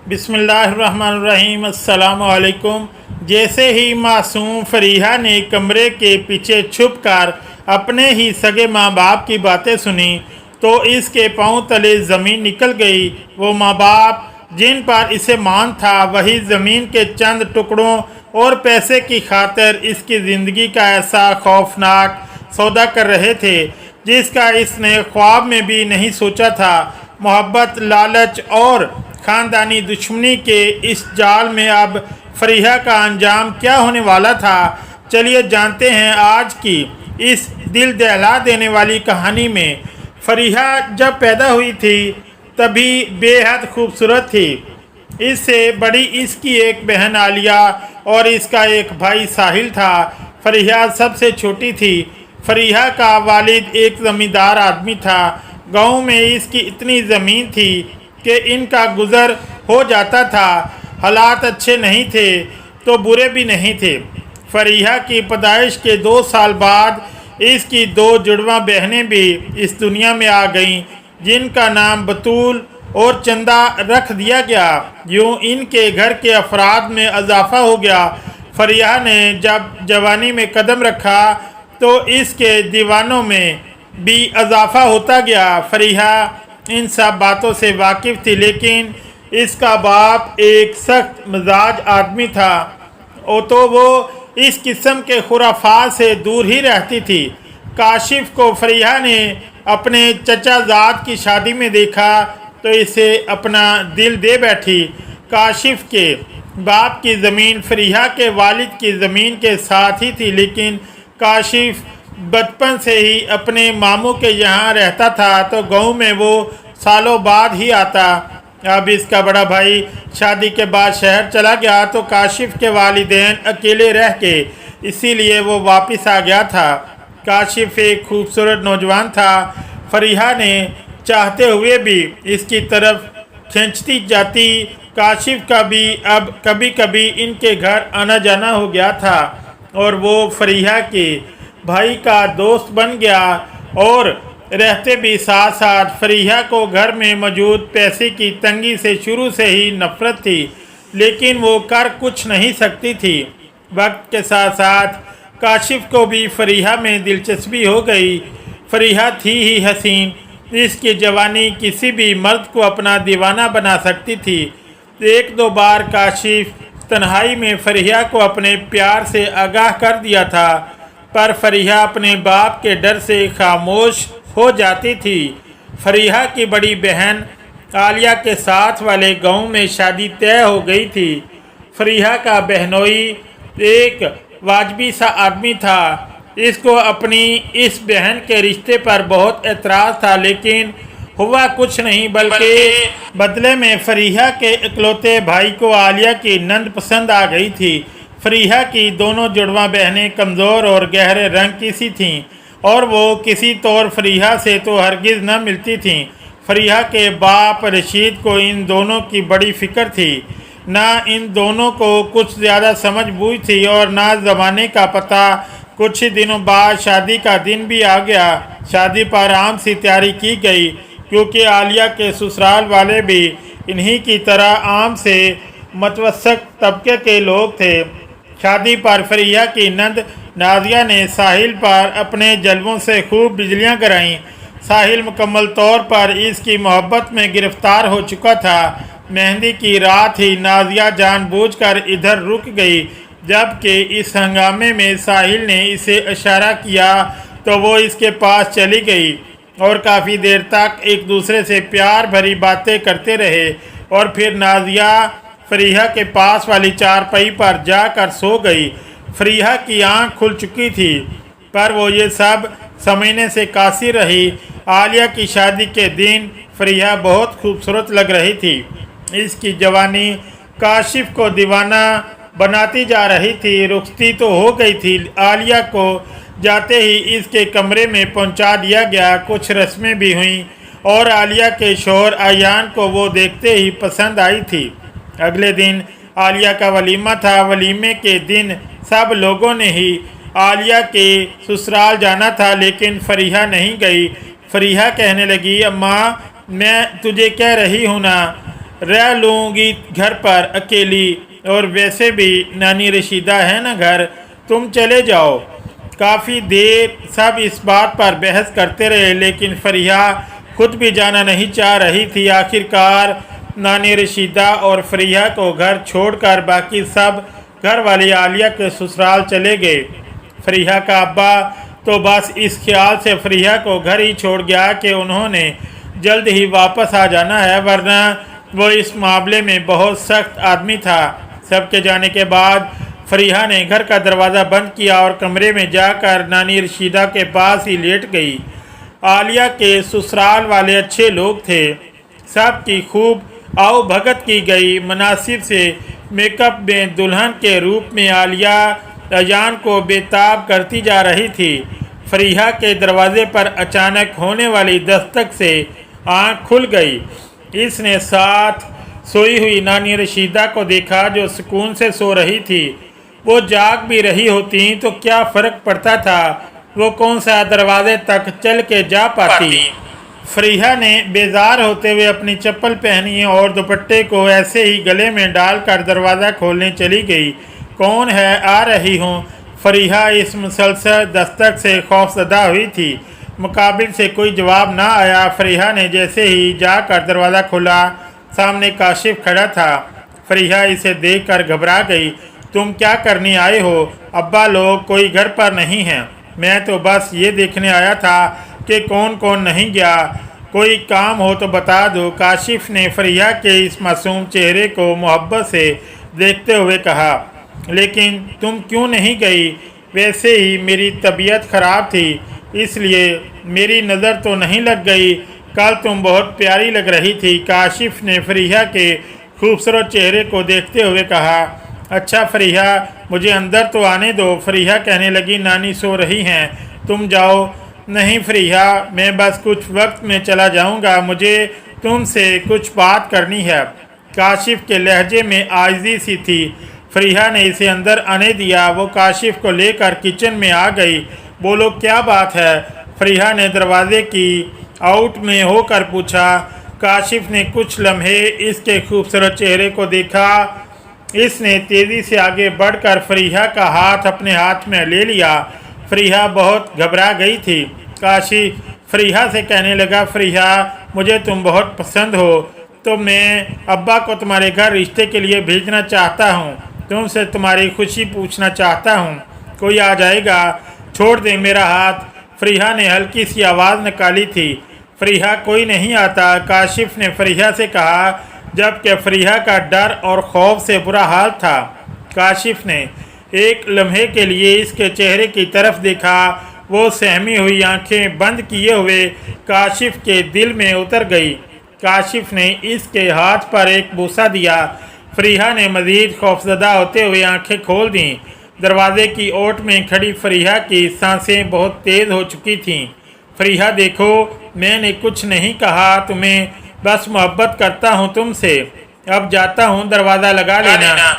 बिस्मिल्लाहिर्रहमानिर्रहीम। अस्सलाम वालेकुम। जैसे ही मासूम फरीहा ने कमरे के पीछे छुपकर अपने ही सगे माँ बाप की बातें सुनी तो इसके पांव तले ज़मीन निकल गई। वो माँ बाप जिन पर इसे मान था वही ज़मीन के चंद टुकड़ों और पैसे की खातिर इसकी ज़िंदगी का ऐसा खौफनाक सौदा कर रहे थे जिसका इसने ख्वाब में भी नहीं सोचा था। मोहब्बत, लालच और ख़ानदानी दुश्मनी के इस जाल में अब फरीहा का अंजाम क्या होने वाला था, चलिए जानते हैं आज की इस दिल दहला देने वाली कहानी में। फरीहा जब पैदा हुई थी तभी बेहद खूबसूरत थी। इससे बड़ी इसकी एक बहन आलिया और इसका एक भाई साहिल था। फरीहा सबसे छोटी थी। फरीहा का वालिद एक ज़मींदार आदमी था। गांव में इसकी इतनी ज़मीन थी कि इनका गुज़र हो जाता था। हालात अच्छे नहीं थे तो बुरे भी नहीं थे। फरीहा की पैदाइश के 2 साल बाद इसकी 2 जुड़वा बहनें भी इस दुनिया में आ गईं जिनका नाम बतूल और चंदा रख दिया गया। यूँ इनके घर के अफराद में इजाफा हो गया। फरीहा ने जब जवानी में कदम रखा तो इसके दीवानों में भी इजाफा होता गया। फरीहा इन सब बातों से वाकिफ़ थी, लेकिन इसका बाप एक सख्त मिजाज आदमी था और तो वो इस किस्म के खुराफात से दूर ही रहती थी। काशिफ को फरीहा ने अपने चचा ज़ाद की शादी में देखा तो इसे अपना दिल दे बैठी। काशिफ के बाप की ज़मीन फरीहा के वालिद की ज़मीन के साथ ही थी, लेकिन काशिफ बचपन से ही अपने मामू के यहाँ रहता था तो गांव में वो सालों बाद ही आता। अब इसका बड़ा भाई शादी के बाद शहर चला गया तो काशिफ के वालिदैन अकेले रह के इसीलिए वो वापस आ गया था। काशिफ एक खूबसूरत नौजवान था। फरीहा ने चाहते हुए भी इसकी तरफ खींचती जाती। काशिफ का भी अब कभी कभी इनके घर आना जाना हो गया था और वो फरीहा के भाई का दोस्त बन गया और रहते भी साथ साथ। फरीहा को घर में मौजूद पैसे की तंगी से शुरू से ही नफरत थी, लेकिन वो कर कुछ नहीं सकती थी। वक्त के साथ साथ काशिफ को भी फरीहा में दिलचस्पी हो गई। फरीहा थी ही हसीन। इसकी जवानी किसी भी मर्द को अपना दीवाना बना सकती थी। 1-2 बार काशिफ तन्हाई में फरीहा को अपने प्यार से आगाह कर दिया था, पर फरीहा अपने बाप के डर से खामोश हो जाती थी। फरीहा की बड़ी बहन आलिया के साथ वाले गांव में शादी तय हो गई थी। फरीहा का बहनोई एक वाजबी सा आदमी था। इसको अपनी इस बहन के रिश्ते पर बहुत एतराज़ था, लेकिन हुआ कुछ नहीं, बल्कि बदले में फरीहा के इकलौते भाई को आलिया की नंद पसंद आ गई थी। फरीहा की दोनों जुड़वा बहनें कमज़ोर और गहरे रंग की सी थीं और वो किसी तौर फरीहा से तो हरगिज़ न मिलती थीं। फरीहा के बाप रशीद को इन दोनों की बड़ी फ़िक्र थी। ना इन दोनों को कुछ ज़्यादा समझ बूझ थी और ना ज़माने का पता। कुछ ही दिनों बाद शादी का दिन भी आ गया। शादी पर आम सी तैयारी की गई क्योंकि आलिया के ससुराल वाले भी इन्हीं की तरह आम से मतवसत तबके के लोग थे। शादी पर फरीहा की नंद नाजिया ने साहिल पर अपने जलवों से खूब बिजलियां गिराईं। साहिल मुकम्मल तौर पर इसकी मोहब्बत में गिरफ्तार हो चुका था। मेहंदी की रात ही नाजिया जानबूझकर इधर रुक गई, जबकि इस हंगामे में साहिल ने इसे इशारा किया तो वो इसके पास चली गई और काफ़ी देर तक एक दूसरे से प्यार भरी बातें करते रहे और फिर नाजिया फरीहा के पास वाली चारपाई पर जाकर सो गई। फरीहा की आंख खुल चुकी थी, पर वो ये सब समझने से कासिर रही। आलिया की शादी के दिन फरीहा बहुत खूबसूरत लग रही थी। इसकी जवानी काशिफ को दीवाना बनाती जा रही थी। रुखसती तो हो गई थी। आलिया को जाते ही इसके कमरे में पहुंचा दिया गया। कुछ रस्में भी हुईं और आलिया के शौहर आयान को वो देखते ही पसंद आई थी। अगले दिन आलिया का वलीमा था। वलीमे के दिन सब लोगों ने ही आलिया के ससुराल जाना था, लेकिन फरीहा नहीं गई। फरीहा कहने लगी, अम्मा मैं तुझे कह रही हूँ ना, रह लूँगी घर पर अकेली, और वैसे भी नानी रशीदा है ना घर, तुम चले जाओ। काफ़ी देर सब इस बात पर बहस करते रहे, लेकिन फरीहा खुद भी जाना नहीं चाह रही थी। आखिरकार नानी रशीदा और फरीहा को घर छोड़कर बाकी सब घर वाले आलिया के ससुराल चले गए। फरीहा का अब्बा तो बस इस ख्याल से फरीहा को घर ही छोड़ गया कि उन्होंने जल्द ही वापस आ जाना है, वरना वो इस मामले में बहुत सख्त आदमी था। सबके जाने के बाद फरीहा ने घर का दरवाज़ा बंद किया और कमरे में जाकर नानी रशीदा के पास ही लेट गई। आलिया के ससुराल वाले अच्छे लोग थे, सब की खूब आओ भगत की गई। मुनासिब से मेकअप में दुल्हन के रूप में आलिया अजान को बेताब करती जा रही थी। फरीहा के दरवाजे पर अचानक होने वाली दस्तक से आँख खुल गई। इसने साथ सोई हुई नानी रशीदा को देखा, जो सुकून से सो रही थी। वो जाग भी रही होती तो क्या फ़र्क पड़ता था, वो कौन सा दरवाजे तक चल के जा पाती। फरीहा ने बेजार होते हुए अपनी चप्पल पहनी और दुपट्टे को ऐसे ही गले में डालकर दरवाज़ा खोलने चली गई। कौन है, आ रही हूँ। फरीहा इस मुसलसल दस्तक से खौफजदा हुई थी। मुकाबिल से कोई जवाब ना आया। फरीहा ने जैसे ही जाकर दरवाज़ा खोला, सामने काशिफ खड़ा था। फरीहा इसे देखकर घबरा गई। तुम क्या करने आए हो? अब्बा लोग कोई घर पर नहीं हैं। मैं तो बस ये देखने आया था कि कौन कौन नहीं गया। कोई काम हो तो बता दो। काशिफ ने फरीहा के इस मासूम चेहरे को मोहब्बत से देखते हुए कहा। लेकिन तुम क्यों नहीं गई? वैसे ही मेरी तबीयत ख़राब थी, इसलिए मेरी नज़र तो नहीं लग गई। कल तुम बहुत प्यारी लग रही थी। काशिफ ने फरीहा के खूबसूरत चेहरे को देखते हुए कहा। अच्छा फरीहा, मुझे अंदर तो आने दो। फरीहा कहने लगी, नानी सो रही हैं, तुम जाओ। नहीं फरीहा, मैं बस कुछ वक्त में चला जाऊंगा, मुझे तुमसे कुछ बात करनी है। काशिफ के लहजे में आजिज़ी सी थी। फरीहा ने इसे अंदर आने दिया। वो काशिफ को लेकर किचन में आ गई। बोलो क्या बात है? फरीहा ने दरवाजे की आउट में होकर पूछा। काशिफ ने कुछ लम्हे इसके खूबसूरत चेहरे को देखा। इसने तेज़ी से आगे बढ़कर फरीहा का हाथ अपने हाथ में ले लिया। फरीहा बहुत घबरा गई थी। काशिफ फरीहा से कहने लगा, फरीहा मुझे तुम बहुत पसंद हो, तो मैं अब्बा को तुम्हारे घर रिश्ते के लिए भेजना चाहता हूँ। तुमसे तुम्हारी खुशी पूछना चाहता हूँ। कोई आ जाएगा? छोड़ दे मेरा हाथ। फरीहा ने हल्की सी आवाज़ निकाली थी। फरीहा, कोई नहीं आता, काशिफ ने फरीहा से कहा, जबकि फरीहा का डर और खौफ से बुरा हाल था। काशिफ ने एक लम्हे के लिए इसके चेहरे की तरफ देखा। वो सहमी हुई आंखें बंद किए हुए काशिफ के दिल में उतर गई। काशिफ ने इसके हाथ पर एक बूसा दिया। फरीहा ने मज़ीद खौफजदा होते हुए आंखें खोल दीं। दरवाजे की ओट में खड़ी फरीहा की सांसें बहुत तेज़ हो चुकी थीं। फरीहा देखो, मैंने कुछ नहीं कहा तुम्हें, बस मोहब्बत करता हूँ तुमसे। अब जाता हूँ, दरवाज़ा लगा लेना।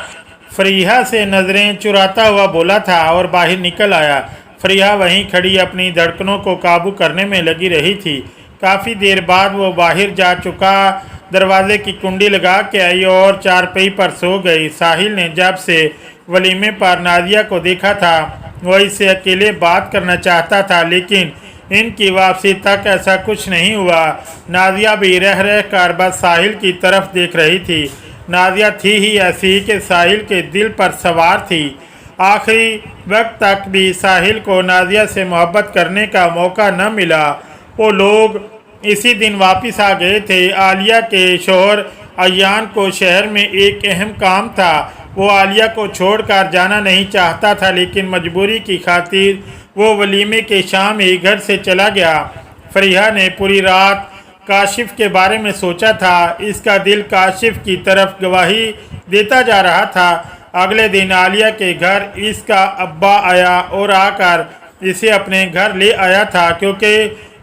फरीहा से नज़रें चुराता हुआ बोला था और बाहर निकल आया। फरीहा वहीं खड़ी अपनी धड़कनों को काबू करने में लगी रही थी। काफ़ी देर बाद वो बाहर जा चुका, दरवाजे की कुंडी लगा के आई और चारपाई पर सो गई। साहिल ने जब से वलीमे पर नादिया को देखा था, वो इससे अकेले बात करना चाहता था, लेकिन इनकी वापसी तक ऐसा कुछ नहीं हुआ। नादिया भी रह रह कर बस साहिल की तरफ देख रही थी। नादिया थी ही ऐसी कि साहिल के दिल पर सवार थी। आखिरी वक्त तक भी साहिल को नादिया से मोहब्बत करने का मौका न मिला। वो लोग इसी दिन वापस आ गए थे। आलिया के शोहर अयान को शहर में एक अहम काम था। वो आलिया को छोड़कर जाना नहीं चाहता था, लेकिन मजबूरी की खातिर वो वलीमे के शाम ही घर से चला गया। फरीहा ने पूरी रात काशिफ के बारे में सोचा था। इसका दिल काशिफ की तरफ गवाही देता जा रहा था। अगले दिन आलिया के घर इसका अब्बा आया और आकर इसे अपने घर ले आया था, क्योंकि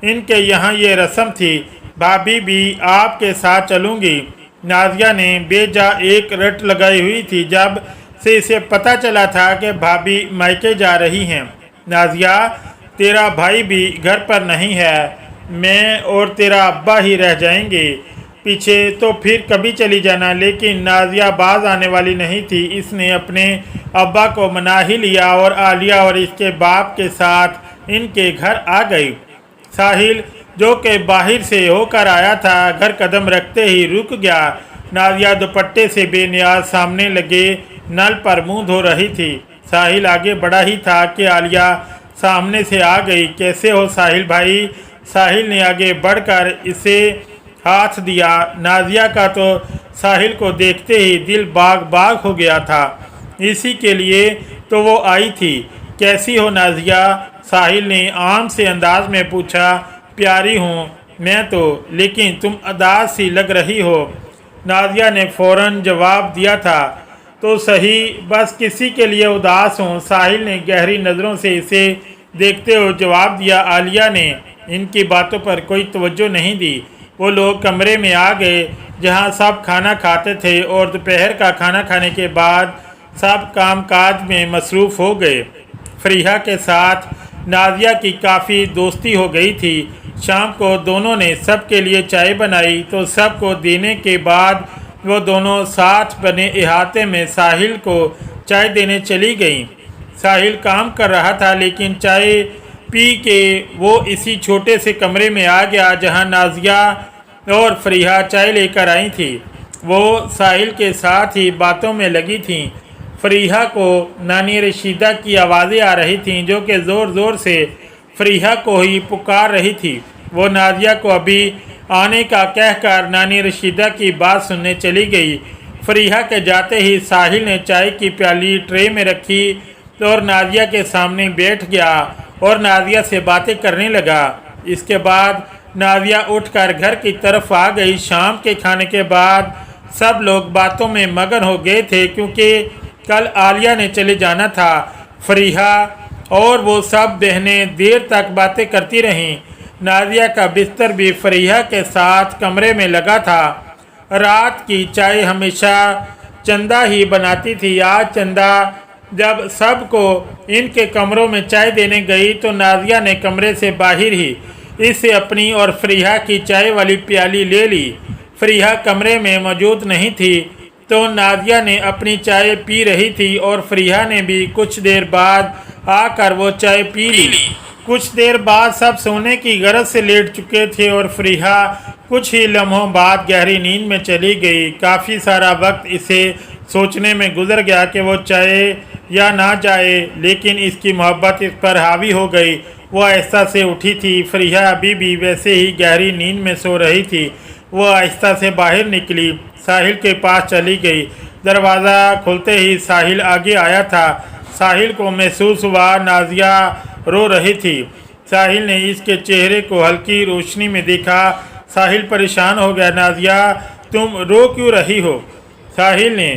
इनके यहाँ ये रस्म थी। भाभी भी आपके साथ चलूँगी। नाजिया ने बेजा एक रट लगाई हुई थी जब से इसे पता चला था कि भाभी मायके जा रही हैं। नाजिया, तेरा भाई भी घर पर नहीं है, मैं और तेरा अब्बा ही रह जाएंगे। पीछे तो फिर कभी चली जाना। लेकिन नाजिया बाज आने वाली नहीं थी। इसने अपने अब्बा को मना ही लिया और आलिया और इसके बाप के साथ इनके घर आ गई। साहिल जो कि बाहर से होकर आया था, घर कदम रखते ही रुक गया। नाजिया दुपट्टे से बेनियाज सामने लगे नल पर मुंह धो रही थी। साहिल आगे बढ़ा ही था कि आलिया सामने से आ गई। कैसे हो साहिल भाई? साहिल ने आगे बढ़कर इसे हाथ दिया। नाजिया का तो साहिल को देखते ही दिल बाग बाग हो गया था। इसी के लिए तो वो आई थी। कैसी हो नाजिया? साहिल ने आम से अंदाज में पूछा। प्यारी हूँ मैं तो, लेकिन तुम उदास सी लग रही हो। नाजिया ने फौरन जवाब दिया था। तो सही, बस किसी के लिए उदास हूँ। साहिल ने गहरी नज़रों से इसे देखते हुए जवाब दिया। आलिया ने इनकी बातों पर कोई तवज्जो नहीं दी। वो लोग कमरे में आ गए जहाँ सब खाना खाते थे और दोपहर का खाना खाने के बाद सब काम काज में मसरूफ़ हो गए। फरीहा के साथ नाजिया की काफ़ी दोस्ती हो गई थी। शाम को दोनों ने सब के लिए चाय बनाई तो सब को देने के बाद वो दोनों साथ बने इहाते में साहिल को चाय देने चली गईं। साहिल काम कर रहा था, लेकिन चाय पी के वो इसी छोटे से कमरे में आ गया जहां नाजिया और फरीहा चाय लेकर आई थी। वो साहिल के साथ ही बातों में लगी थीं। फरीहा को नानी रशीदा की आवाज़ें आ रही थीं जो कि ज़ोर ज़ोर से फरीहा को ही पुकार रही थी। वो नाजिया को अभी आने का कहकर नानी रशीदा की बात सुनने चली गई। फरीहा के जाते ही साहिल ने चाय की प्याली ट्रे में रखी और नाजिया के सामने बैठ गया और नाजिया से बातें करने लगा। इसके बाद नाजिया उठकर घर की तरफ आ गई। शाम के खाने के बाद सब लोग बातों में मगन हो गए थे क्योंकि कल आलिया ने चले जाना था। फरीहा और वो सब बहनें देर तक बातें करती रहीं। नाजिया का बिस्तर भी फरीहा के साथ कमरे में लगा था। रात की चाय हमेशा चंदा ही बनाती थी। आज चंदा जब सबको इनके कमरों में चाय देने गई तो नाजिया ने कमरे से बाहर ही इससे अपनी और फरीहा की चाय वाली प्याली ले ली। फरीहा कमरे में मौजूद नहीं थी तो नाजिया ने अपनी चाय पी रही थी और फरीहा ने भी कुछ देर बाद आकर वो चाय पी ली। कुछ देर बाद सब सोने की गरज से लेट चुके थे और फरीहा कुछ ही लम्हों बाद गहरी नींद में चली गई। काफ़ी सारा वक्त इसे सोचने में गुजर गया कि वो चाहे या ना जाए, लेकिन इसकी मोहब्बत इस पर हावी हो गई। वो आहिस्ता से उठी थी। फरीहा अभी भी वैसे ही गहरी नींद में सो रही थी। वो आहिस्ता से बाहर निकली, साहिल के पास चली गई। दरवाज़ा खुलते ही साहिल आगे आया था। साहिल को महसूस हुआ नाजिया रो रही थी। साहिल ने इसके चेहरे को हल्की रोशनी में देखा। साहिल परेशान हो गया। नाजिया, तुम रो क्यों रही हो? साहिल ने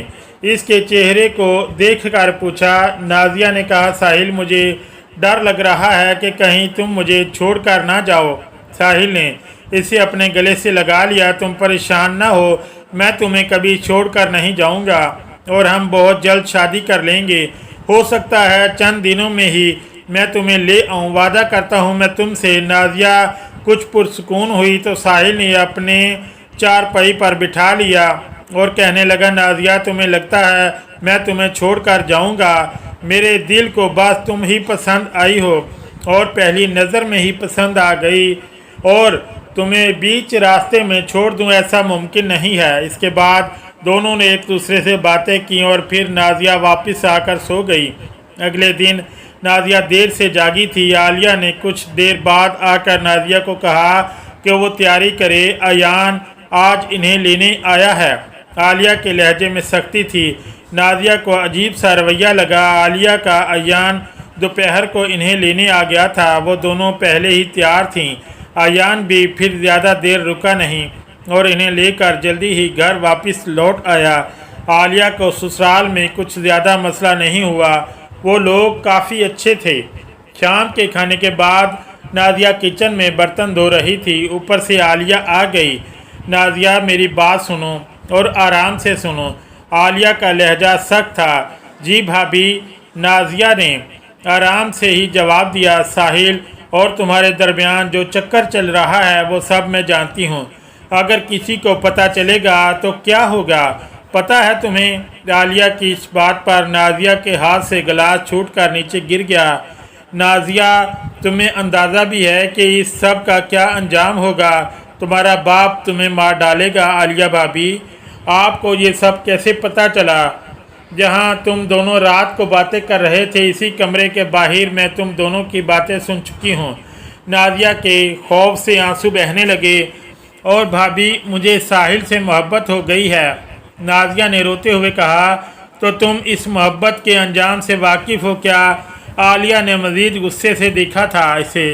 इसके चेहरे को देखकर पूछा। नाजिया ने कहा, साहिल मुझे डर लग रहा है कि कहीं तुम मुझे छोड़कर ना जाओ। साहिल ने इसे अपने गले से लगा लिया। तुम परेशान ना हो, मैं तुम्हें कभी छोड़कर नहीं जाऊंगा और हम बहुत जल्द शादी कर लेंगे। हो सकता है चंद दिनों में ही मैं तुम्हें ले आऊँ, वादा करता हूँ मैं तुमसे। नाजिया कुछ पुरसुकून हुई तो साहिल ने अपने चारपाई पर बिठा लिया और कहने लगा, नाजिया तुम्हें लगता है मैं तुम्हें छोड़कर जाऊंगा? मेरे दिल को बस तुम ही पसंद आई हो और पहली नज़र में ही पसंद आ गई और तुम्हें बीच रास्ते में छोड़ दूं ऐसा मुमकिन नहीं है। इसके बाद दोनों ने एक दूसरे से बातें की और फिर नाजिया वापस आकर सो गई। अगले दिन नाजिया देर से जागी थी। आलिया ने कुछ देर बाद आकर नाजिया को कहा कि वो तैयारी करे, अयान आज इन्हें लेने आया है। आलिया के लहजे में सख्ती थी। नाजिया को अजीब सा रवैया लगा। आलिया का अयान दोपहर को इन्हें लेने आ गया था। वो दोनों पहले ही तैयार थीं। अयान भी फिर ज़्यादा देर रुका नहीं और इन्हें लेकर जल्दी ही घर वापस लौट आया। आलिया को ससुराल में कुछ ज़्यादा मसला नहीं हुआ। वो लोग काफ़ी अच्छे थे। शाम के खाने के बाद नाजिया किचन में बर्तन धो रही थी। ऊपर से आलिया आ गई। नाजिया मेरी बात सुनो और आराम से सुनो। आलिया का लहजा सख्त था। जी भाभी, नाजिया ने आराम से ही जवाब दिया। साहिल और तुम्हारे दरमियान जो चक्कर चल रहा है वो सब मैं जानती हूँ। अगर किसी को पता चलेगा तो क्या होगा। पता है तुम्हें। आलिया की इस बात पर नाजिया के हाथ से गिलास छूटकर नीचे गिर गया। नाजिया, तुम्हें अंदाज़ा भी है कि इस सब का क्या अंजाम होगा। तुम्हारा बाप तुम्हें मार डालेगा। आलिया भाभी, आपको ये सब कैसे पता चला? जहाँ तुम दोनों रात को बातें कर रहे थे, इसी कमरे के बाहर मैं तुम दोनों की बातें सुन चुकी हूँ। नाजिया के खौफ से आंसू बहने लगे। और भाभी, मुझे साहिल से मोहब्बत हो गई है। नाजिया ने रोते हुए कहा। तो तुम इस मोहब्बत के अंजाम से वाकिफ़ हो क्या? आलिया ने मज़ीद गुस्से से देखा था इसे।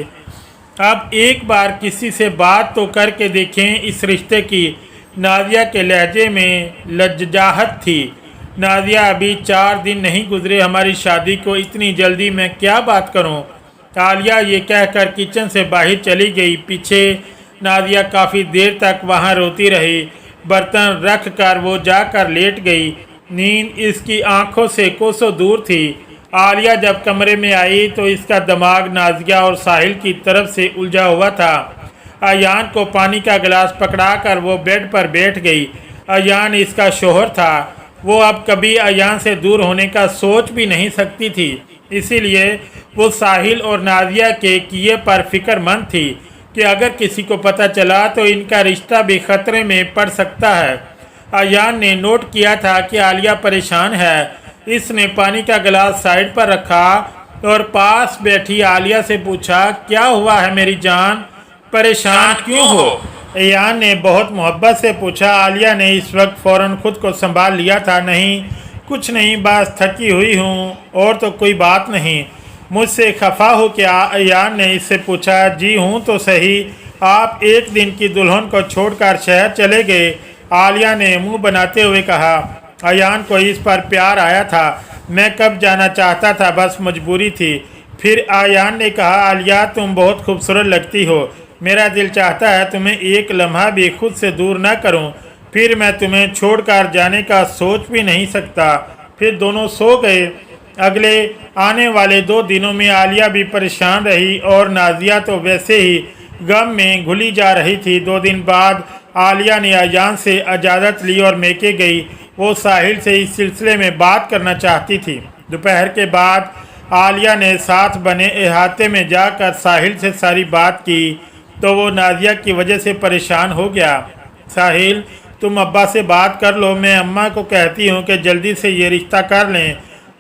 अब एक बार किसी से बात तो करके देखें इस रिश्ते की। नाजिया के लहजे में लज्जाहट थी। नाजिया, अभी 4 दिन नहीं गुजरे हमारी शादी को, इतनी जल्दी मैं क्या बात करूं? आलिया ये कहकर किचन से बाहर चली गई। पीछे नाजिया काफ़ी देर तक वहां रोती रही। बर्तन रख कर वो जाकर लेट गई। नींद इसकी आंखों से कोसों दूर थी। आलिया जब कमरे में आई तो इसका दिमाग नाजिया और साहिल की तरफ से उलझा हुआ था। अयान को पानी का गिलास पकड़ाकर वो बेड पर बैठ गई। अयान इसका शोहर था। वो अब कभी अयान से दूर होने का सोच भी नहीं सकती थी। इसीलिए वो साहिल और नाजिया के किए पर फिक्रमंद थी कि अगर किसी को पता चला तो इनका रिश्ता भी खतरे में पड़ सकता है। अयान ने नोट किया था कि आलिया परेशान है। इसने पानी का गिलास साइड पर रखा और पास बैठी आलिया से पूछा, क्या हुआ है मेरी जान, परेशान क्यों हो? अयान ने बहुत मोहब्बत से पूछा। आलिया ने इस वक्त फ़ौरन खुद को संभाल लिया था। नहीं, कुछ नहीं, बस थकी हुई हूँ, और तो कोई बात नहीं। मुझसे खफा हो क्या? अयान ने इससे पूछा। जी हूँ तो सही, आप एक दिन की दुल्हन को छोड़कर शहर चले गए। आलिया ने मुंह बनाते हुए कहा। अयान को इस पर प्यार आया था। मैं कब जाना चाहता था, बस मजबूरी थी। फिर अयान ने कहा, आलिया तुम बहुत खूबसूरत लगती हो। मेरा दिल चाहता है तुम्हें एक लम्हा भी खुद से दूर न करूं। फिर मैं तुम्हें छोड़कर जाने का सोच भी नहीं सकता। फिर दोनों सो गए। अगले आने वाले 2 दिनों में आलिया भी परेशान रही और नाजिया तो वैसे ही गम में घुली जा रही थी। 2 दिन बाद आलिया ने अयान से इजाज़त ली और मैके गई। वो साहिल से इस सिलसिले में बात करना चाहती थी। दोपहर के बाद आलिया ने साथ बने अहाते में जाकर साहिल से सारी बात की तो वो नाजिया की वजह से परेशान हो गया। साहिल, तुम अब्बा से बात कर लो, मैं अम्मा को कहती हूँ कि जल्दी से ये रिश्ता कर लें।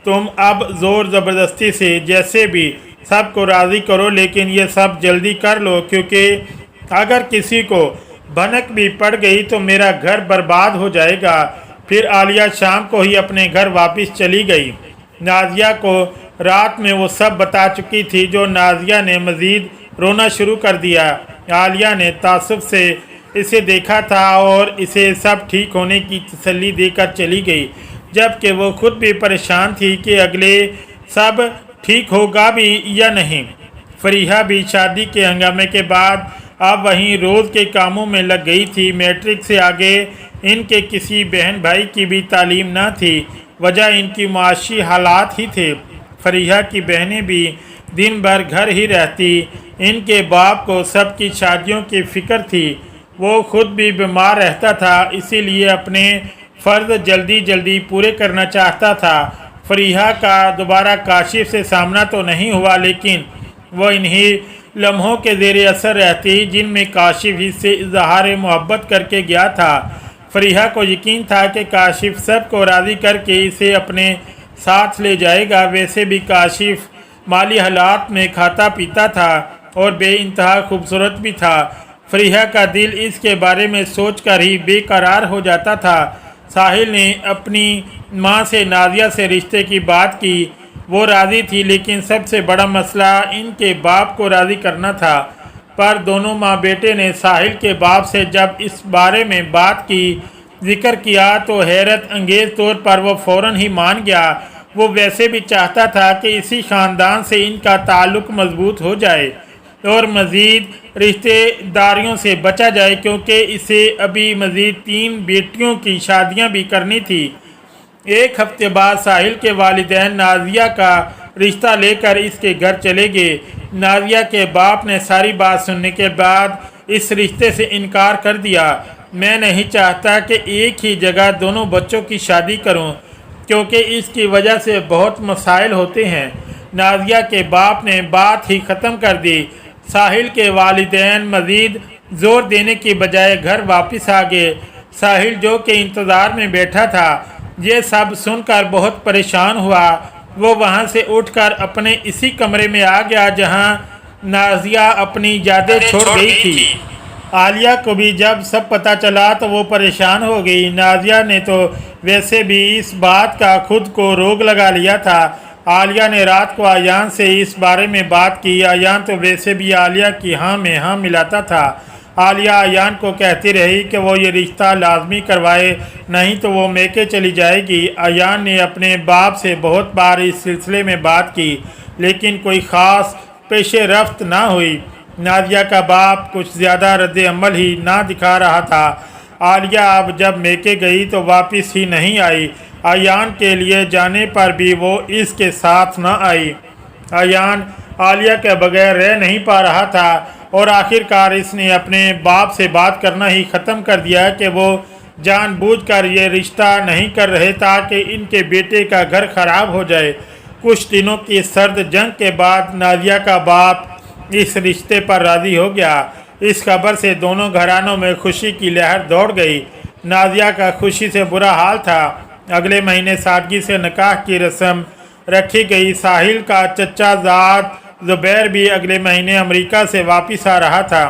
तुम अब ज़ोर ज़बरदस्ती से जैसे भी सबको राज़ी करो, लेकिन ये सब जल्दी कर लो, क्योंकि अगर किसी को भनक भी पड़ गई तो मेरा घर बर्बाद हो जाएगा। फिर आलिया शाम को ही अपने घर वापस चली गई। नाजिया को रात में वो सब बता चुकी थी। जो नाजिया ने मज़ीद रोना शुरू कर दिया। आलिया ने तासुब से इसे देखा था और इसे सब ठीक होने की तसल्ली देकर चली गई, जबकि वो खुद भी परेशान थी कि अगले सब ठीक होगा भी या नहीं। फरीहा भी शादी के हंगामे के बाद अब वहीं रोज़ के कामों में लग गई थी। मैट्रिक से आगे इनके किसी बहन भाई की भी तालीम न थी। वजह इनकी माशी हालात ही थे। फरीहा की बहनें भी दिन भर घर ही रहती। इनके बाप को सबकी शादियों की फ़िक्र थी। वो खुद भी बीमार रहता था, इसीलिए अपने फ़र्ज़ जल्दी जल्दी पूरे करना चाहता था। फरीहा का दोबारा काशिफ से सामना तो नहीं हुआ, लेकिन वो इन्हीं लम्हों के ज़ेरे असर रहती जिनमें काशिफ इससे इजहार मोहब्बत करके गया था। फरीहा को यकीन था कि काशिफ सबको राज़ी करके इसे अपने साथ ले जाएगा। वैसे भी काशिफ माली हालात में खाता पीता था और बेइंतहा खूबसूरत भी था। फरीहा का दिल इसके बारे में सोचकर ही बेकरार हो जाता था। साहिल ने अपनी माँ से नाजिया से रिश्ते की बात की। वो राज़ी थी, लेकिन सबसे बड़ा मसला इनके बाप को राज़ी करना था। पर दोनों माँ बेटे ने साहिल के बाप से जब इस बारे में बात की, जिक्र किया, तो हैरत अंगेज़ तौर पर वो फ़ौरन ही मान गया। वो वैसे भी चाहता था कि इसी ख़ानदान से इनका ताल्लुक़ मजबूत हो जाए और मज़ीद रिश्तेदारियों से बचा जाए, क्योंकि इसे अभी मज़ीद 3 बेटियों की शादियां भी करनी थी। 1 हफ्ते बाद साहिल के वालिदैन नाजिया का रिश्ता लेकर इसके घर चले गए। नाजिया के बाप ने सारी बात सुनने के बाद इस रिश्ते से इनकार कर दिया। मैं नहीं चाहता कि एक ही जगह दोनों बच्चों की शादी करूं, क्योंकि इसकी वजह से बहुत मसाइल होते हैं। नाजिया के बाप ने बात ही ख़त्म कर दी। साहिल के वालिदैन मज़ीद ज़ोर देने की बजाय घर वापस आ गए। साहिल जो कि इंतज़ार में बैठा था, ये सब सुनकर बहुत परेशान हुआ। वो वहाँ से उठकर अपने इसी कमरे में आ गया जहाँ नाजिया अपनी यादें छोड़ गई थी। आलिया को भी जब सब पता चला तो वो परेशान हो गई। नाजिया ने तो वैसे भी इस बात का खुद को रोग लगा लिया था। आलिया ने रात को आयान से इस बारे में बात की। आयान तो वैसे भी आलिया की हाँ में हाँ मिलाता था। आलिया आयान को कहती रही कि वो ये रिश्ता लाजमी करवाए, नहीं तो वो मैके चली जाएगी। आयान ने अपने बाप से बहुत बार इस सिलसिले में बात की, लेकिन कोई ख़ास पेश रफ्त ना हुई। नाजिया का बाप कुछ ज़्यादा रद्द अमल ही ना दिखा रहा था। आलिया अब जब मैके गई तो वापस ही नहीं आई। आयान के लिए जाने पर भी वो इसके साथ न आई। आयान आलिया के बगैर रह नहीं पा रहा था और आखिरकार इसने अपने बाप से बात करना ही ख़त्म कर दिया कि वो जानबूझकर ये रिश्ता नहीं कर रहे ताकि इनके बेटे का घर ख़राब हो जाए। कुछ दिनों की सर्द जंग के बाद नाजिया का बाप इस रिश्ते पर राज़ी हो गया। इस खबर से दोनों घरानों में खुशी की लहर दौड़ गई। नाजिया का खुशी से बुरा हाल था। अगले महीने सादगी से निकाह की रस्म रखी गई। साहिल का चचा ज़ाद ज़ुबैर भी अगले महीने अमेरिका से वापस आ रहा था।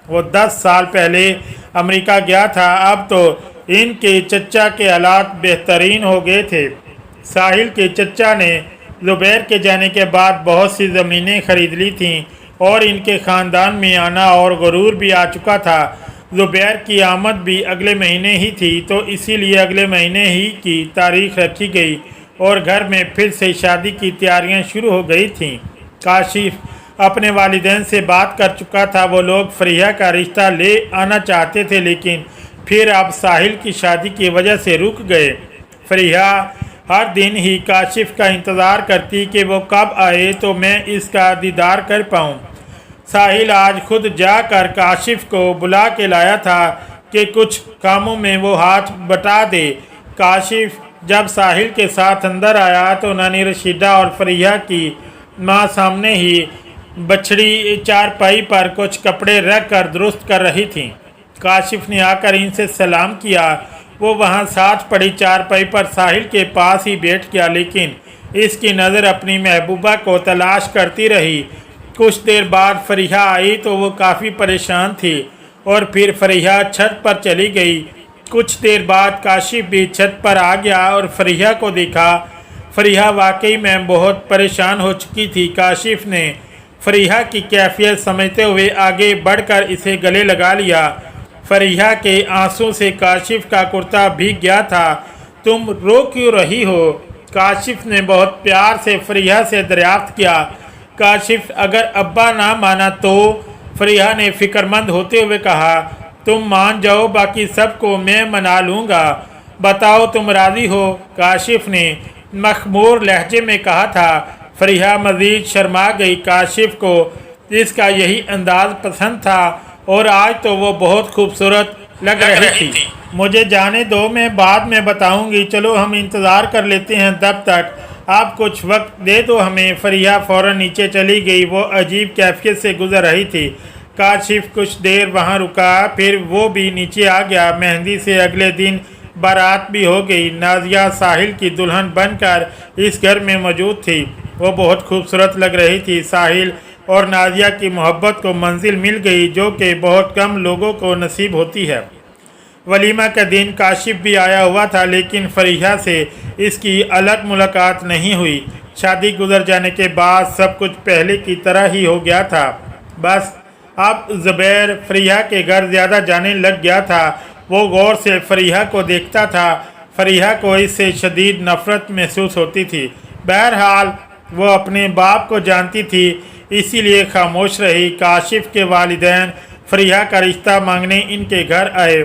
वो 10 साल पहले अमेरिका गया था। अब तो इनके चचा के हालात बेहतरीन हो गए थे। साहिल के चचा ने ज़ुबैर के जाने के बाद बहुत सी ज़मीनें खरीद ली थीं और इनके ख़ानदान में आना और गुरूर भी आ चुका था। ज़ुबैर की आमद भी अगले महीने ही थी, तो इसीलिए अगले महीने ही की तारीख रखी गई और घर में फिर से शादी की तैयारियां शुरू हो गई थीं। काशिफ अपने वालिदैन से बात कर चुका था। वो लोग फरीहा का रिश्ता ले आना चाहते थे, लेकिन फिर अब साहिल की शादी की वजह से रुक गए। फरीहा हर दिन ही काशिफ का इंतज़ार करती कि वो कब आए तो मैं इसका दीदार कर पाऊँ। साहिल आज खुद जाकर काशिफ को बुला के लाया था कि कुछ कामों में वो हाथ बटा दे। काशिफ जब साहिल के साथ अंदर आया तो नानी रशीदा और फरीहा की माँ सामने ही बछड़ी चारपाई पर कुछ कपड़े रख कर दुरुस्त कर रही थीं। काशिफ ने आकर इनसे सलाम किया। वो वहाँ साथ पड़ी चारपाई पर साहिल के पास ही बैठ गया, लेकिन इसकी नज़र अपनी महबूबा को तलाश करती रही। कुछ देर बाद फरीहा आई तो वो काफ़ी परेशान थी और फिर फरीहा छत पर चली गई। कुछ देर बाद काशिफ भी छत पर आ गया और फरीहा को देखा। फरीहा वाकई में बहुत परेशान हो चुकी थी। काशिफ ने फरीहा की कैफियत समझते हुए आगे बढ़कर इसे गले लगा लिया। फरीहा के आंसू से काशिफ का कुर्ता भीग गया था। तुम रो क्यों रही हो? काशिफ ने बहुत प्यार से फरीहा से दरियाफ्त किया। काशिफ अगर अब्बा ना माना तो? फरीहा ने फिक्रमंद होते हुए कहा। तुम मान जाओ, बाकी सबको मैं मना लूँगा। बताओ तुम राज़ी हो? काशिफ ने मखमूर लहजे में कहा था। फरीहा मज़ीद शर्मा गई। काशिफ को इसका यही अंदाज़ पसंद था और आज तो वो बहुत खूबसूरत लग रही थी। मुझे जाने दो, मैं बाद में बताऊंगी। चलो हम इंतज़ार कर लेते हैं, तब तक आप कुछ वक्त दे दो हमें। फरीहा फ़ौरन नीचे चली गई। वो अजीब कैफियत से गुजर रही थी। काशिफ कुछ देर वहाँ रुका, फिर वो भी नीचे आ गया। मेहंदी से अगले दिन बारात भी हो गई। नाजिया साहिल की दुल्हन बनकर इस घर में मौजूद थी। वो बहुत खूबसूरत लग रही थी। साहिल और नाजिया की मोहब्बत को मंजिल मिल गई, जो कि बहुत कम लोगों को नसीब होती है। वलीमा का दिन काशिफ भी आया हुआ था, लेकिन फरीहा से इसकी अलग मुलाकात नहीं हुई। शादी गुजर जाने के बाद सब कुछ पहले की तरह ही हो गया था। बस अब ज़ुबैर फरीहा के घर ज़्यादा जाने लग गया था। वो गौर से फरीहा को देखता था। फरीहा को इससे शदीद नफ़रत महसूस होती थी। बहरहाल वो अपने बाप को जानती थी, इसीलिए खामोश रही। काशिफ के वालिदैन फरीहा का रिश्ता मांगने इनके घर आए।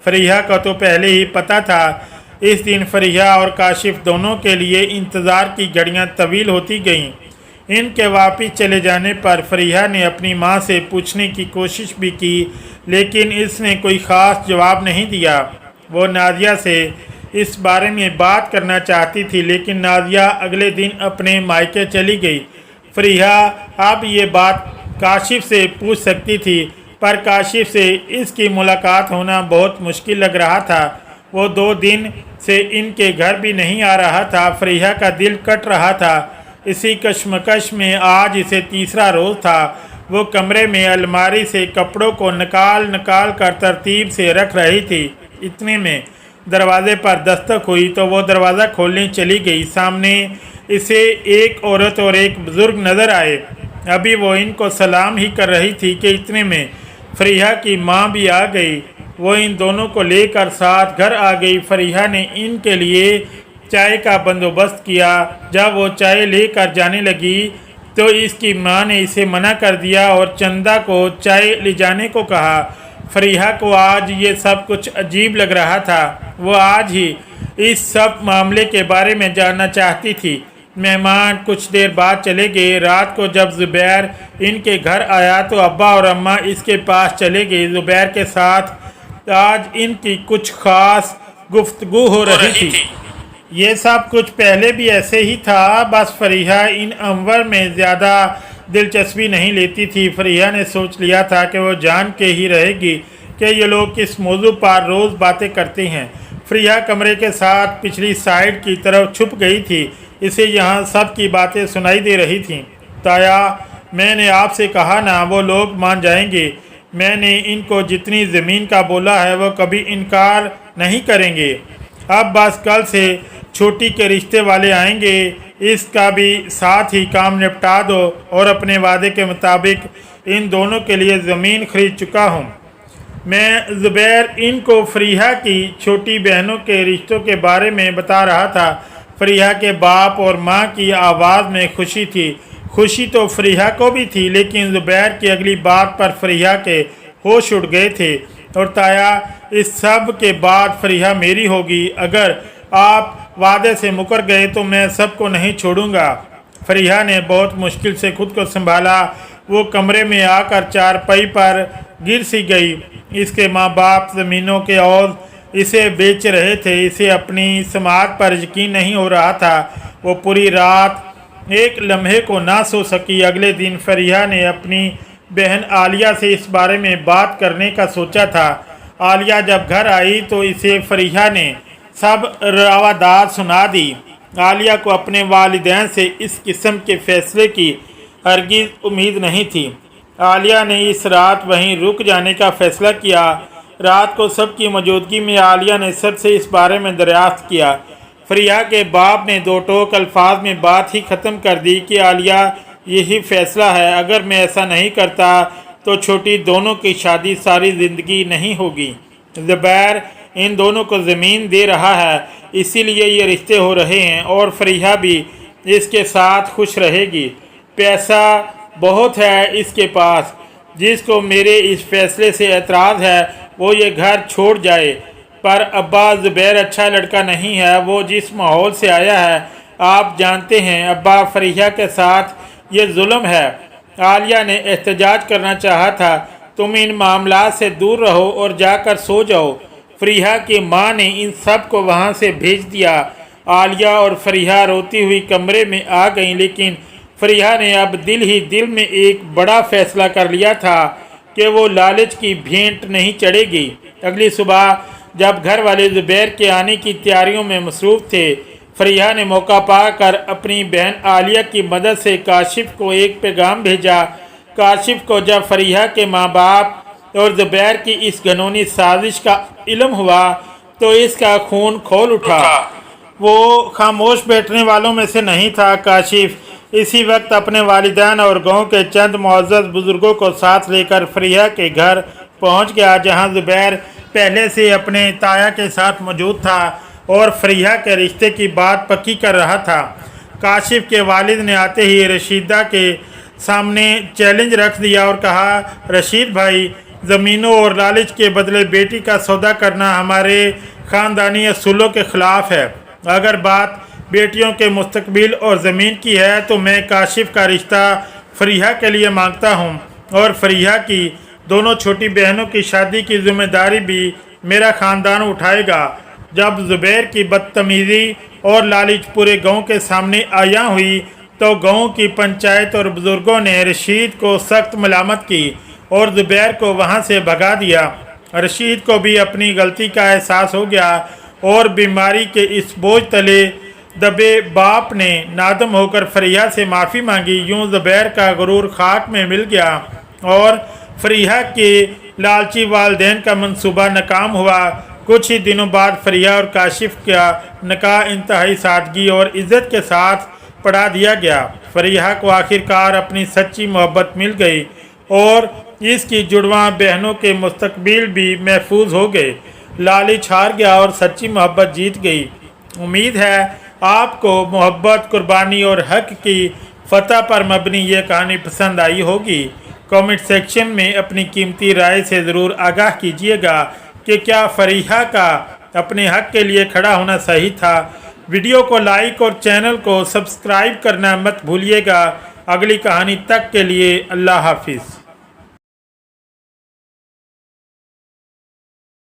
फरीहा को तो पहले ही पता था। इस दिन फरीहा और काशिफ दोनों के लिए इंतज़ार की घड़ियां तवील होती गईं। ان के वापस चले जाने पर फरीहा ने अपनी माँ से पूछने की कोशिश भी की, लेकिन इसने कोई ख़ास जवाब नहीं दिया। वो नादिया से इस बारे में बात करना चाहती थी, लेकिन नादिया अगले दिन अपने मायके चली गई। फरीहा अब ये बात काशिफ से पूछ सकती थी, पर काशिफ से इसकी मुलाकात होना बहुत मुश्किल लग रहा था। वो 2 दिन से इनके घर भी नहीं आ रहा था। फरीहा का दिल कट रहा था। इसी कश्मकश में आज इसे तीसरा रोज़ था। वो कमरे में अलमारी से कपड़ों को निकाल कर तरतीब से रख रही थी। इतने में दरवाज़े पर दस्तक हुई तो वो दरवाज़ा खोलने चली गई। सामने इसे एक औरत और एक बुज़ुर्ग नज़र आए। अभी वो इनको सलाम ही कर रही थी कि इतने में फरीहा की माँ भी आ गई। वो इन दोनों को लेकर साथ घर आ गई। फरीहा ने इनके लिए चाय का बंदोबस्त किया। जब वो चाय लेकर जाने लगी तो इसकी माँ ने इसे मना कर दिया और चंदा को चाय ले जाने को कहा। फरीहा को आज ये सब कुछ अजीब लग रहा था। वो आज ही इस सब मामले के बारे में जानना चाहती थी। मेहमान कुछ देर बाद चले गए। रात को जब ज़ुबैर इनके घर आया तो अब्बा और अम्मा इसके पास चले गए। ज़ुबैर के साथ आज इनकी कुछ ख़ास गुफ्तगू हो रही थी। ये सब कुछ पहले भी ऐसे ही था, बस फरीहा इन अमवर में ज़्यादा दिलचस्पी नहीं लेती थी। फरीहा ने सोच लिया था कि वो जान के ही रहेगी कि ये लोग किस मौजू पर रोज़ बातें करते हैं। फरीहा कमरे के साथ पिछली साइड की तरफ छुप गई थी। इसे यहाँ सब की बातें सुनाई दे रही थीं। ताया, मैंने आपसे कहा ना, वो लोग मान जाएंगे। मैंने इनको जितनी ज़मीन का बोला है वो कभी इनकार नहीं करेंगे। अब बस कल से छोटी के रिश्ते वाले आएंगे, इसका भी साथ ही काम निपटा दो और अपने वादे के मुताबिक इन दोनों के लिए ज़मीन खरीद चुका हूँ। मैं ज़ुबैर इनको फरीहा की छोटी बहनों के रिश्तों के बारे में बता रहा था। फरीहा के बाप और माँ की आवाज़ में खुशी थी। खुशी तो फरीहा को भी थी, लेकिन ज़ुबैर की अगली बात पर फरीहा के होश उड़ गए थे। और ताया, इस सब के बाद फरीहा मेरी होगी। अगर आप वादे से मुकर गए तो मैं सबको नहीं छोड़ूंगा। फरीहा ने बहुत मुश्किल से खुद को संभाला। वो कमरे में आकर चारपाई पर गिर सी गई। इसके माँ बाप ज़मीनों के औज़ इसे बेच रहे थे। इसे अपनी समात पर यकीन नहीं हो रहा था। वो पूरी रात एक लम्हे को ना सो सकी। अगले दिन फरीहा ने अपनी बहन आलिया से इस बारे में बात करने का सोचा था। आलिया जब घर आई तो इसे फरीहा ने सब रवादात सुना दी। आलिया को अपने वालिदैन से इस किस्म के फैसले की हरगिज़ उम्मीद नहीं थी। आलिया ने इस रात वहीं रुक जाने का फ़ैसला किया। रात को सबकी मौजूदगी में आलिया ने सबसे इस बारे में दरियाफ्त किया। फरीहा के बाप ने 2 टोक अल्फाज में बात ही ख़त्म कर दी कि आलिया, यही फ़ैसला है। अगर मैं ऐसा नहीं करता तो छोटी दोनों की शादी सारी ज़िंदगी नहीं होगी। ज़ुबैर इन दोनों को ज़मीन दे रहा है, इसीलिए ये रिश्ते हो रहे हैं और फरीहा भी इसके साथ खुश रहेगी। पैसा बहुत है इसके पास। जिसको मेरे इस फैसले से एतराज़ है वो ये घर छोड़ जाए। पर अब्बा, ज़ुबैर अच्छा लड़का नहीं है। वो जिस माहौल से आया है आप जानते हैं अब्बा, फरीहा के साथ ये जुल्म है। आलिया ने एहतजाज करना चाहा था। तुम इन मामलात से दूर रहो और जाकर सो जाओ। फरीहा की माँ ने इन सब को वहाँ से भेज दिया। आलिया और फरीहा रोती हुई कमरे में आ गईं, लेकिन फरीहा ने अब दिल ही दिल में एक बड़ा फ़ैसला कर लिया था कि वो लालच की भेंट नहीं चढ़ेगी। अगली सुबह जब घर वाले ज़ुबैर के आने की तैयारियों में मसरूफ़ थे, फरीहा ने मौका पाकर अपनी बहन आलिया की मदद से काशिफ को एक पैगाम भेजा। काशिफ को जब फरीहा के माँ बाप और ज़ुबैर की इस घनौनी साजिश का इल्म हुआ तो इसका खून खौल उठा। वो खामोश बैठने वालों में से नहीं था। काशिफ इसी वक्त अपने वालिदैन और गांव के चंद मुअज़्ज़ज़ बुज़ुर्गों को साथ लेकर फरीहा के घर पहुंच गया, जहां ज़ुबैर पहले से अपने ताया के साथ मौजूद था और फरीहा के रिश्ते की बात पक्की कर रहा था। काशिफ के वालिद ने आते ही रशीदा के सामने चैलेंज रख दिया और कहा, रशीद भाई, ज़मीनों और लालच के बदले बेटी का सौदा करना हमारे ख़ानदानी असूलों के ख़िलाफ़ है। अगर बात बेटियों के मुस्तकबिल और ज़मीन की है तो मैं काशिफ का रिश्ता फरीहा के लिए मांगता हूँ और फरीहा की दोनों छोटी बहनों की शादी की जिम्मेदारी भी मेरा ख़ानदान उठाएगा। जब ज़ुबैर की बदतमीज़ी और लालच पूरे गांव के सामने आया हुई तो गांव की पंचायत और बुज़ुर्गों ने रशीद को सख्त मलामत की और ज़ुबैर को वहां से भगा दिया। रशीद को भी अपनी गलती का एहसास हो गया और बीमारी के इस बोझ तले दबे बाप ने नादम होकर फरीहा से माफ़ी मांगी। यूं ज़ुबैर का गुरूर खाक में मिल गया और फरीहा के लालची वालिदैन का मंसूबा नाकाम हुआ। कुछ ही दिनों बाद फरीहा और काशिफ का निकाह इंतहाई सादगी और इज़्ज़त के साथ पढ़ा दिया गया। फरीहा को आखिरकार अपनी सच्ची मोहब्बत मिल गई और इसकी जुड़वां बहनों के मुस्तकबिल भी महफूज हो गए। लालच हार गया और सच्ची मोहब्बत जीत गई। उम्मीद है आपको मोहब्बत, कुर्बानी और हक की फतह पर मबनी ये कहानी पसंद आई होगी। कमेंट सेक्शन में अपनी कीमती राय से ज़रूर आगाह कीजिएगा कि क्या फरीहा का अपने हक के लिए खड़ा होना सही था। वीडियो को लाइक और चैनल को सब्सक्राइब करना मत भूलिएगा। अगली कहानी तक के लिए अल्लाह हाफिज़।